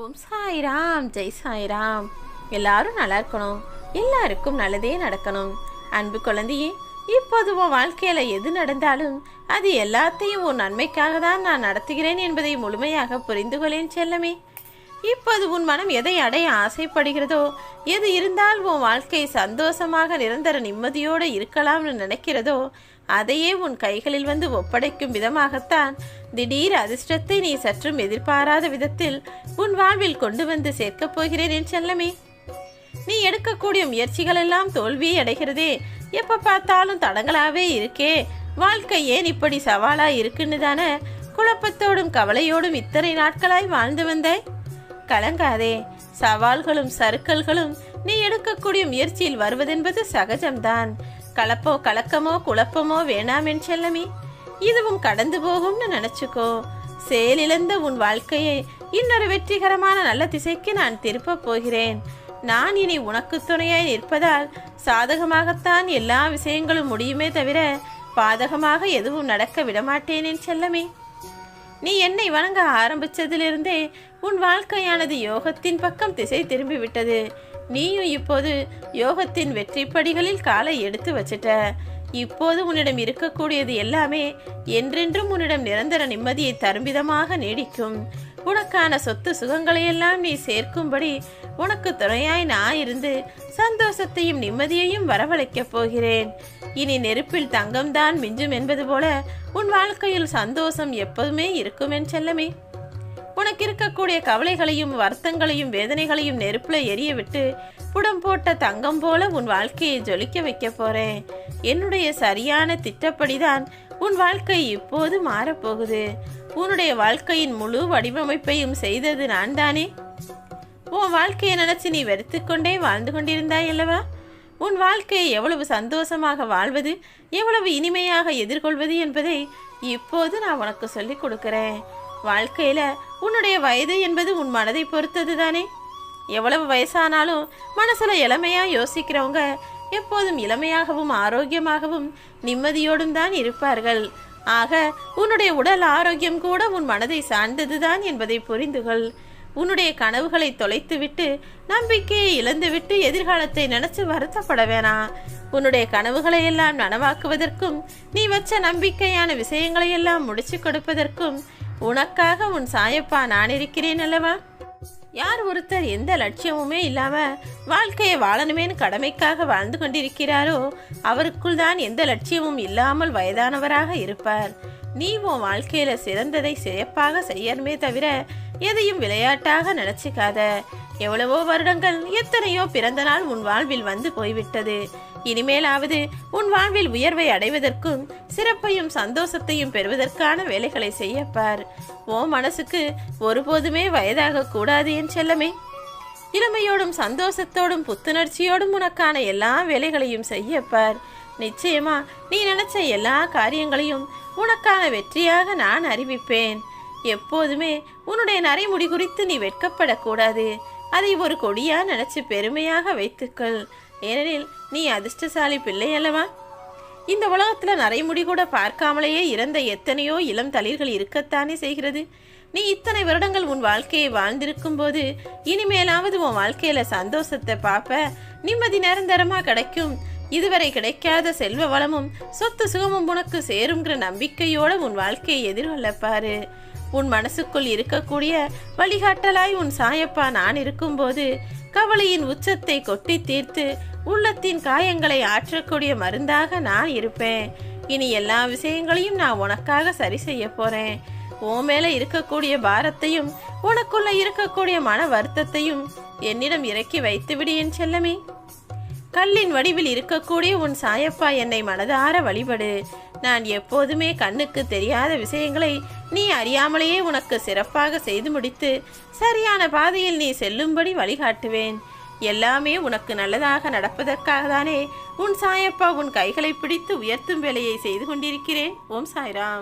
ஓம் சாய்ராம், ஜெய் சாய்ராம். எல்லாரும் நல்லா இருக்கணும், எல்லாருக்கும் நல்லதே நடக்கணும். அன்பு குழந்தையே, இப்போது உன் வாழ்க்கையில எது நடந்தாலும் அது எல்லாத்தையும் உன் நன்மைக்காக தான் நான் நடத்துகிறேன் என்பதை முழுமையாக புரிந்து கொள்ளேன் செல்லமே. இப்போது உன் மனம் எதை அடைய ஆசைப்படுகிறதோ, எது இருந்தால் உன் வாழ்க்கை சந்தோஷமாக நிரந்தர நிம்மதியோடு இருக்கலாம்னு நினைக்கிறதோ அதையே உன் கைகளில் வந்து ஒப்படைக்கும் விதமாகத்தான் திடீர் அதிர்ஷ்டத்தை நீ சற்றும் எதிர்பாராத விதத்தில் உன் வாழ்வில் கொண்டு வந்து சேர்க்கப் போகிறேன் என் செல்லமே. நீ எடுக்கக்கூடிய முயற்சிகள் எல்லாம் தோல்வியை அடைகிறதே, எப்ப பார்த்தாலும் தடங்களாவே இருக்கே, வாழ்க்கை ஏன் இப்படி சவாலா இருக்குன்னு தானே குழப்பத்தோடும் கவலையோடும் இத்தனை நாட்களாய் வாழ்ந்து வந்தாய். கலங்காதே, சவால்களும் சறுக்கல்களும் நீ எடுக்கக்கூடிய முயற்சியில் வருவதென்பது சகஜம்தான். கலக்கமோ குழப்பமோ வேணாம் என் செல்லமே, இதுவும் கடந்து போகும்னு நினைச்சுக்கோ. செயலிழந்த உன் வாழ்க்கையை இன்னொரு வெற்றிகரமான நல்ல திசைக்கு நான் திருப்ப போகிறேன். நான் இனி உனக்கு துணையாய் நிற்பதால் சாதகமாகத்தான் எல்லா விஷயங்களும் முடியுமே தவிர பாதகமாக எதுவும் நடக்க விடமாட்டேன் என் செல்லமே. நீ என்னை வணங்க ஆரம்பிச்சதிலிருந்தே உன் வாழ்க்கையானது யோகத்தின் பக்கம் திசை திரும்பி விட்டது. நீயும் இப்போது யோகத்தின் வெற்றி படிகளில் காலை எடுத்து வச்சிட்ட. இப்போது உன்னிடம் இருக்கக்கூடியது எல்லாமே என்றென்றும் உன்னிடம் நிரந்தர நிம்மதியை தரும்பிதமாக நீடிக்கும். உனக்கான சொத்து சுகங்களையெல்லாம் நீ சேர்க்கும்படி உனக்கு துணையாய் நான் இருந்து சந்தோஷத்தையும் நிம்மதியையும் வரவழைக்கப் போகிறேன். இனி நெருப்பில் தங்கம்தான் மிஞ்சும் என்பது போல உன் வாழ்க்கையில் சந்தோஷம் எப்போதுமே இருக்கும் என் செல்லமே. உனக்கு இருக்கக்கூடிய கவலைகளையும் வருத்தங்களையும் வேதனைகளையும் நெருப்புல எரிய விட்டு புடம் போட்ட தங்கம் போல உன் வாழ்க்கையை ஜொலிக்க வைக்க போறேன். என்னுடைய சரியான திட்டப்படிதான் உன் வாழ்க்கை இப்போது மாறப்போகுது. உன்னுடைய வாழ்க்கையின் முழு வடிவமைப்பையும் செய்தது நான் தானே. உன் வாழ்க்கையை நினைச்சு நீ வெறுத்து கொண்டே வாழ்ந்து கொண்டிருந்தாய் அல்லவா? உன் வாழ்க்கையை எவ்வளவு சந்தோஷமாக வாழ்வது, எவ்வளவு இனிமையாக எதிர்கொள்வது என்பதை இப்போது நான் உனக்கு சொல்லி கொடுக்கிறேன். வாழ்க்கையில உன்னுடைய வயது என்பது உன் மனதை பொறுத்தது தானே. எவ்வளவு வயசானாலும் மனசுல இளமையா யோசிக்கிறவங்க எப்போதும் இளமையாகவும் ஆரோக்கியமாகவும் நிம்மதியோடும் தான் இருப்பார்கள். ஆக உன்னுடைய உடல் ஆரோக்கியம் கூட உன் மனதை சார்ந்ததுதான் என்பதை புரிந்துகள். உன்னுடைய கனவுகளை தொலைத்துவிட்டு நம்பிக்கையை இழந்துவிட்டு எதிர்காலத்தை நினைச்சு வருத்தப்பட வேணாம். உன்னுடைய கனவுகளை எல்லாம் நனவாக்குவதற்கும் நீ வச்ச நம்பிக்கையான விஷயங்களை எல்லாம் முடிச்சு கொடுப்பதற்கும் உனக்காக உன் சாயப்பா நான் இருக்கிறேன் அல்லவா. யார் ஒருத்தர் எந்த லட்சியமுமே இல்லாம வாழ்க்கையை வாழணுமேனு கடமைக்காக வாழ்ந்து கொண்டிருக்கிறாரோ அவருக்குள் தான் எந்த லட்சியமும் இல்லாமல் வயதானவராக இருப்பார். நீ உன் வாழ்க்கையில சிறந்ததை சிறப்பாக செய்யணுமே தவிர எதையும் விளையாட்டாக நினைச்சுக்காத. எவ்வளவோ வருடங்கள் எத்தனையோ பிறந்த நாள் உன் வாழ்வில் வந்து போய்விட்டது. இனிமேலாவது உன் வாழ்வில் உயர்வை அடைவதற்கும் சிறப்பையும் சந்தோஷத்தையும் பெறுவதற்கான வேலைகளை செய்யப்பார். ஓ மனசுக்கு ஒருபோதுமே வயதாக கூடாது என் செல்லமே. இளமையோடும் சந்தோஷத்தோடும் புத்துணர்ச்சியோடும் உனக்கான எல்லா வேலைகளையும் செய்யப்பார். நிச்சயமா நீ நினைச்ச எல்லா காரியங்களையும் உனக்கான வெற்றியாக நான் அறிவிப்பேன். எப்போதுமே உன்னுடைய நரைமுடி குறித்து நீ வெட்கப்படக்கூடாது. அதை ஒரு கொடியா நினைச்சு பெருமையாக வைத்துக்கள். ஏனெனில் நீ அதிர்ஷ்டசாலி பிள்ளை அல்லவா. இந்த உலகத்துல நரைமுடி கூட பார்க்காமலேயே இறந்த எத்தனையோ இளம் தளிர்கள் இருக்கத்தானே செய்கிறது. நீ இத்தனை வருடங்கள் உன் வாழ்க்கையை வாழ்ந்திருக்கும் போது இனிமேலாவது உன் வாழ்க்கையில சந்தோஷத்தை பார்ப்ப, நிம்மதி நிரந்தரமா கிடைக்கும். இதுவரை கிடைக்காத செல்வ வளமும் சொத்து சுகமும் உனக்கு சேருங்கிற நம்பிக்கையோட உன் வாழ்க்கையை எதிர்கொள்ளப்பாரு. உன் மனசுக்குள் இருக்கக்கூடிய வழிகாட்டலாய் உன் சாயப்பா நான் இருக்கும்போது கவலையின் உச்சத்தை கொட்டி தீர்த்து உள்ளத்தின் காயங்களை ஆற்றக்கூடிய மருந்தாக நான் இருப்பேன். இனி எல்லா விஷயங்களையும் நான் உனக்காக சரி செய்ய போறேன். உன் மேல இருக்கக்கூடிய பாரத்தையும் உனக்குள்ள இருக்கக்கூடிய மன வருத்தத்தையும் என்னிடம் இறக்கி வைத்து விடு என் செல்லமே. கல்லின் வடிவில் இருக்கக்கூடிய உன் சாயப்பா என்னை மனதார வழிபடு. நான் எப்போதுமே கண்ணுக்கு தெரியாத விஷயங்களை நீ அறியாமலேயே உனக்கு சிறப்பாக செய்து முடித்து சரியான பாதையில் நீ செல்லும்படி வழிகாட்டுவேன். எல்லாமே உனக்கு நல்லதாக நடப்பதற்காக தானே உன் சாயப்பா உன் கைகளை பிடித்து உயர்த்தும் வேலையை செய்து கொண்டிருக்கிறேன். ஓம் சாய்ராம்.